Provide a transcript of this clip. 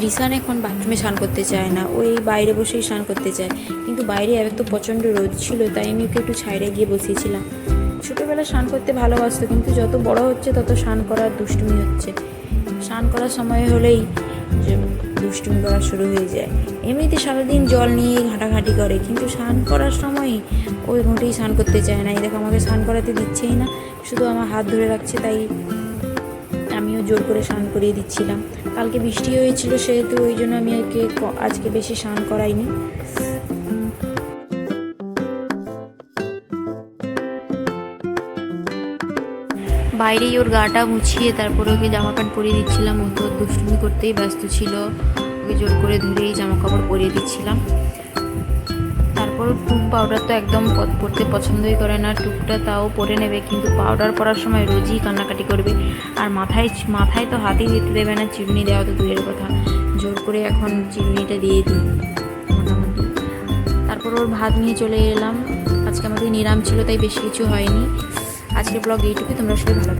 রিসান এখন বাথরুমে স্নান করতে চায় না, ওই বাইরে বসেই স্নান করতে চায়। কিন্তু বাইরে এক তো প্রচণ্ড রোদ ছিল, তাই আমি ওকে একটু ছাইড়ে গিয়ে বসিয়েছিলাম। ছোটোবেলায় স্নান করতে ভালোবাসতো, কিন্তু যত বড় হচ্ছে তত স্নান করার দুষ্টুমি হচ্ছে। স্নান করার সময় হলেই যে দুষ্টুমি করা শুরু হয়ে যায়। এমনিতে সারাদিন জল নিয়ে ঘাঁটাঘাঁটি করে, কিন্তু স্নান করার সময় ওই মোটেই স্নান করতে চায় না। এই দেখো আমাকে স্নান করাতে দিচ্ছেই না, শুধু আমার হাত ধরে রাখছে, তাই আমিও জোর করে স্নান করিয়ে দিচ্ছিলাম। কালকে বৃষ্টি হয়েছিল, সেহেতু ওই জন্য আমি ওকে আজকে বেশি স্নান করাইনি। বাইরেই ওর গাটা মুছিয়ে তারপরে ওকে জামা প্যান্ট পরিয়ে দিচ্ছিলাম। ও তো দুষ্টুমি করতেই ব্যস্ত ছিল, ওকে জোর করে ধরেই জামা কাপড় পরিয়ে দিচ্ছিলাম। তারপর টুক পাউডার তো একদম পরতে পছন্দই করে না, টুকটা তাও পরে নেবে, কিন্তু পাউডার পরার সময় রোজই কান্নাকাটি করবে। আর মাথায় তো হাতই দিতে দেবে না, চিরুনি দেওয়া তো দূরের কথা। জোর করে এখন চিরুনিটা দিয়ে দিই মোটামুটি। তারপর ওর ভাত নিয়ে চলে এলাম। আজকে আমাদের নিরাম ছিল, তাই বেশি কিছু হয়নি। আজকের ব্লগ এইটুকুই। তোমরা সবাই ভালো